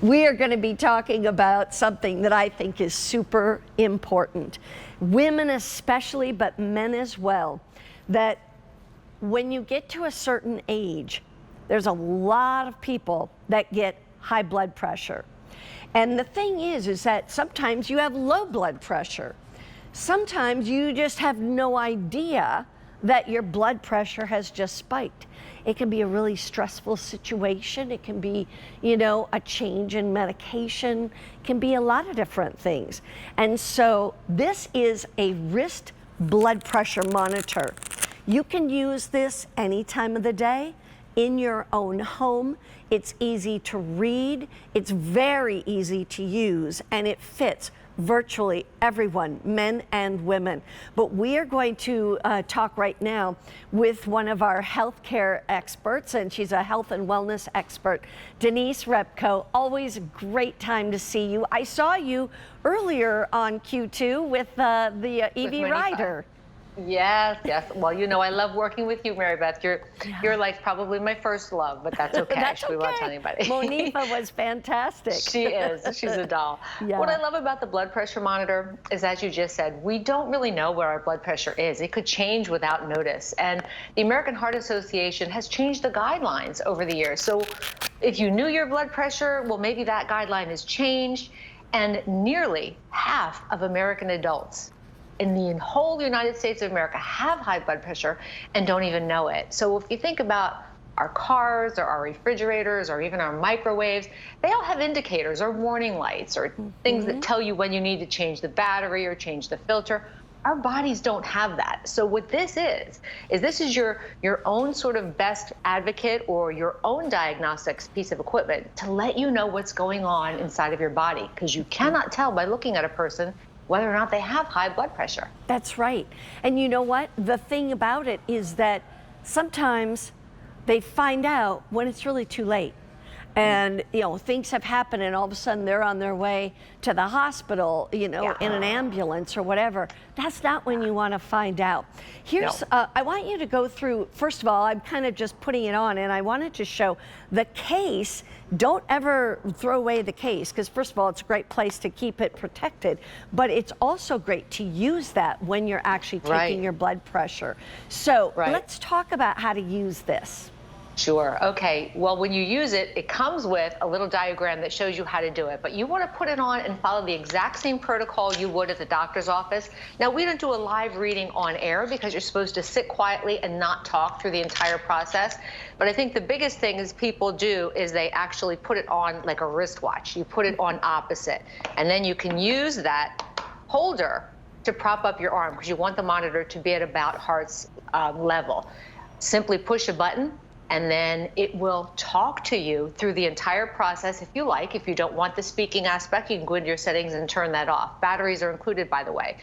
We are going to be talking about something that I think is super important. Women especially, but men as well, that when you get to a certain age, there's a lot of people that get high blood pressure. And the thing is that sometimes you have low blood pressure. Sometimes you just have no idea that your blood pressure has just spiked. It can be a really stressful situation. It can be, a change in medication. It can be a lot of different things. And so this is a wrist blood pressure monitor. You can use this any time of the day in your own home. It's easy to read. It's very easy to use, and it fits virtually everyone, men and women. But we are going to talk right now with one of our healthcare experts, and she's a health and wellness expert, Denise Repko. Always a great time to see you. I saw you earlier on Q2 with the EV rider. Yes. Well, I love working with you, Mary Beth. You're like probably my first love, but that's okay. That's We okay. won't tell anybody. Monifa was fantastic. She is. She's a doll. Yeah. What I love about the blood pressure monitor is, as you just said, we don't really know where our blood pressure is. It could change without notice. And the American Heart Association has changed the guidelines over the years. So if you knew your blood pressure, well, maybe that guideline has changed. And nearly half of American adults in the whole United States of America have high blood pressure and don't even know it. So if you think about our cars or our refrigerators or even our microwaves, they all have indicators or warning lights or things that tell you when you need to change the battery or change the filter. Our bodies don't have that. So what this is your own sort of best advocate or your own diagnostics piece of equipment to let you know what's going on inside of your body, because you cannot tell by looking at a person whether or not they have high blood pressure. That's right. And you know what? The thing about it is that sometimes they find out when it's really too late. And, things have happened and all of a sudden they're on their way to the hospital, in an ambulance or whatever. That's not when you want to find out. I want you to go through, first of all, I'm kind of just putting it on, and I wanted to show the case. Don't ever throw away the case, because first of all, it's a great place to keep it protected, but it's also great to use that when you're actually taking your blood pressure. So let's talk about how to use this. Sure. Okay. Well, when you use it, it comes with a little diagram that shows you how to do it. But you want to put it on and follow the exact same protocol you would at the doctor's office. Now, we don't do a live reading on air because you're supposed to sit quietly and not talk through the entire process. But I think the biggest thing is people do is they actually put it on like a wristwatch. You put it on opposite. And then you can use that holder to prop up your arm because you want the monitor to be at about heart's level. Simply push a button, and then it will talk to you through the entire process if you like. If you don't want the speaking aspect, you can go into your settings and turn that off. Batteries are included, by the way.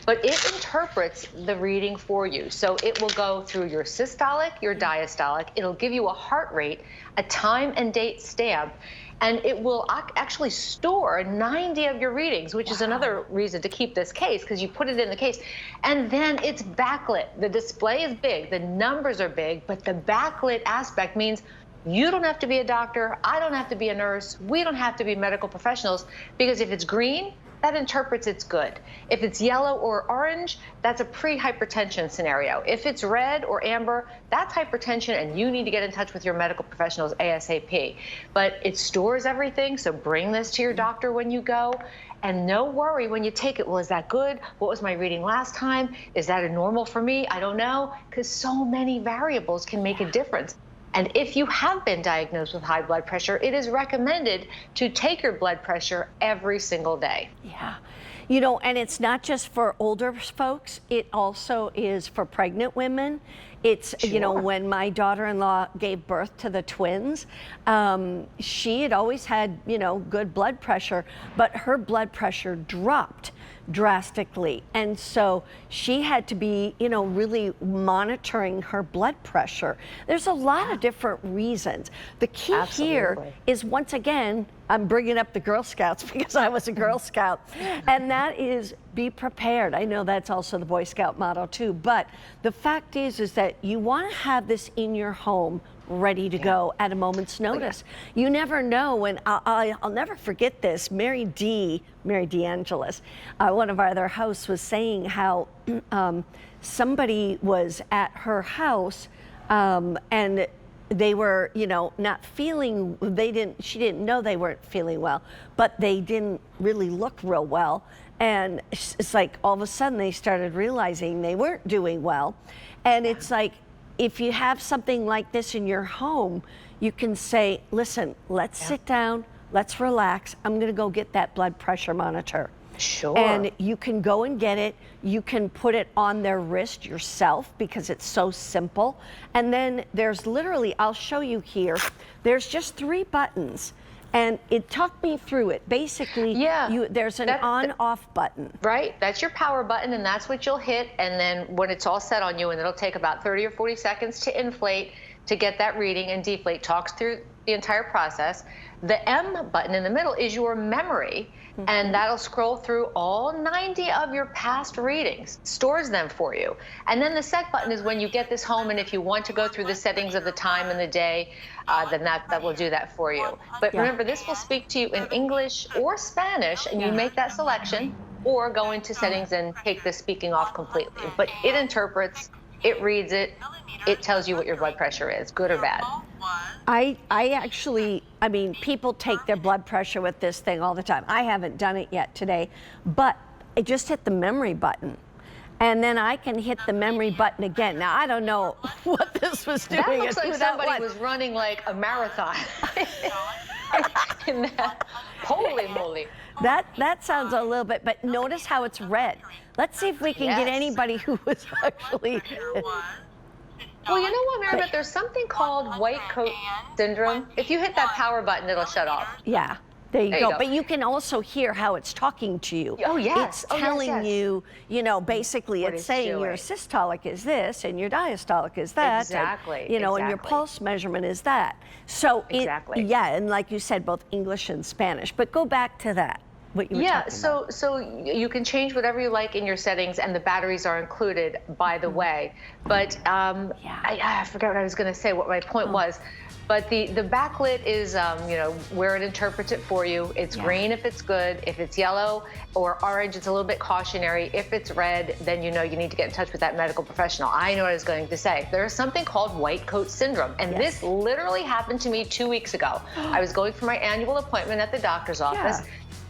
But it interprets the reading for you. So it will go through your systolic, your diastolic. It'll give you a heart rate, a time and date stamp, and it will actually store 90 of your readings, which is another reason to keep this case, because you put it in the case. And then it's backlit. The display is big, the numbers are big, but the backlit aspect means you don't have to be a doctor, I don't have to be a nurse, we don't have to be medical professionals, because if it's green, that interprets it's good. If it's yellow or orange, that's a pre-hypertension scenario. If it's red or amber, that's hypertension, and you need to get in touch with your medical professionals ASAP. But it stores everything, so bring this to your doctor when you go. And no worry when you take it. Well, is that good? What was my reading last time? Is that a normal for me? I don't know, because so many variables can make a difference. And if you have been diagnosed with high blood pressure, it is recommended to take your blood pressure every single day. Yeah. And it's not just for older folks, it also is for pregnant women. It's, when my daughter-in-law gave birth to the twins, she had always had, good blood pressure, but her blood pressure dropped drastically. And so she had to be, really monitoring her blood pressure. There's a lot of different reasons. The key here is, once again, I'm bringing up the Girl Scouts because I was a Girl Scout, and that is be prepared. I know that's also the Boy Scout motto too, but the fact is that you want to have this in your home ready to go at a moment's notice. You never know when, I'll never forget this, Mary DeAngelis, one of our other hosts, was saying how somebody was at her house and they were, you know, not feeling, she didn't know they weren't feeling well, but they didn't really look real well. And it's like all of a sudden they started realizing they weren't doing well. And it's like, if you have something like this in your home, you can say, listen, let's sit down, let's relax. I'm gonna go get that blood pressure monitor. Sure. And you can go and get it. You can put it on their wrist yourself because it's so simple. And then there's literally, I'll show you here, there's just 3 buttons. And it talked me through it. Basically, there's an on-off button. Right, that's your power button, and that's what you'll hit. And then when it's all set on you, and it'll take about 30 or 40 seconds to inflate, to get that reading and deflate, talks through the entire process. The M button in the middle is your memory, and that'll scroll through all 90 of your past readings, stores them for you. And then the set button is when you get this home, and if you want to go through the settings of the time and the day, then that will do that for you. But remember, this will speak to you in English or Spanish, and you make that selection, or go into settings and take the speaking off completely. But it interprets, it reads it, it tells you what your blood pressure is, good or bad. I actually, I mean, people take their blood pressure with this thing all the time. I haven't done it yet today, but I just hit the memory button. And then I can hit the memory button again. Now, I don't know what this was doing. That looks like somebody was running like a marathon. Holy moly. That sounds a little bit, but notice how it's red. Let's see if we can get anybody who was actually... Well, you know what, Maribeth? There's something called white coat syndrome. If you hit that power button, it'll shut off. Yeah, there you go. But you can also hear how it's talking to you. Oh, yes. It's telling you, you know, basically what it's saying doing. Your systolic is this and your diastolic is that. Exactly. And, you know, and your pulse measurement is that. So, and like you said, both English and Spanish. But go back to that. What you were talking about. So you can change whatever you like in your settings, and the batteries are included, by the way. But I forgot what I was going to say, what my point was. But the backlit is, you know, where it interprets it for you. It's green if it's good. If it's yellow or orange, it's a little bit cautionary. If it's red, then you know you need to get in touch with that medical professional. I know what I was going to say. There's something called white coat syndrome, and this literally happened to me 2 weeks ago. I was going for my annual appointment at the doctor's office.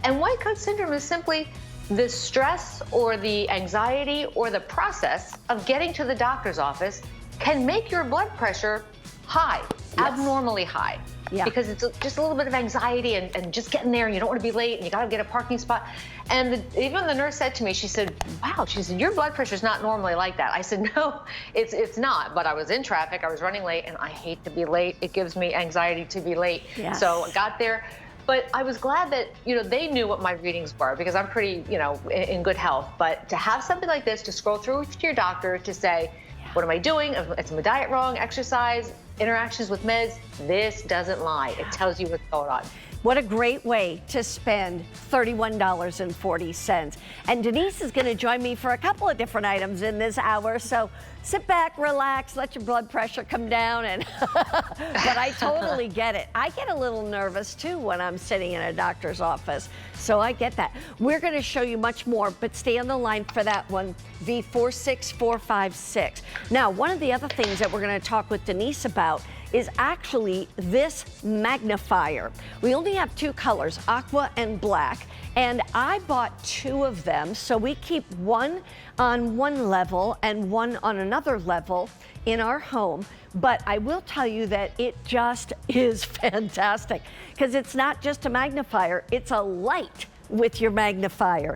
And white coat syndrome is simply the stress or the anxiety or the process of getting to the doctor's office can make your blood pressure high, abnormally high. Because it's just a little bit of anxiety and just getting there, and you don't want to be late, and you got to get a parking spot. And even the nurse said to me, she said, wow, she said, your blood pressure is not normally like that. I said, no, it's not. But I was in traffic, I was running late, and I hate to be late. It gives me anxiety to be late. So I got there. But I was glad that, you know, they knew what my readings were, because I'm pretty, you know, in good health. But to have something like this, to scroll through to your doctor to say, what am I doing? Is my diet wrong? Exercise, interactions with meds? This doesn't lie. It tells you what's going on. What a great way to spend $31.40. And Denise is going to join me for a couple of different items in this hour. So sit back, relax, let your blood pressure come down. And but I totally get it. I get a little nervous too when I'm sitting in a doctor's office. So I get that. We're going to show you much more, but stay on the line for that one, V46456. Now, one of the other things that we're going to talk with Denise about is actually this magnifier. We only have 2 colors, aqua and black, and I bought 2 of them, so we keep one on one level and one on another level in our home. But I will tell you that it just is fantastic, because it's not just a magnifier, it's a light with your magnifier.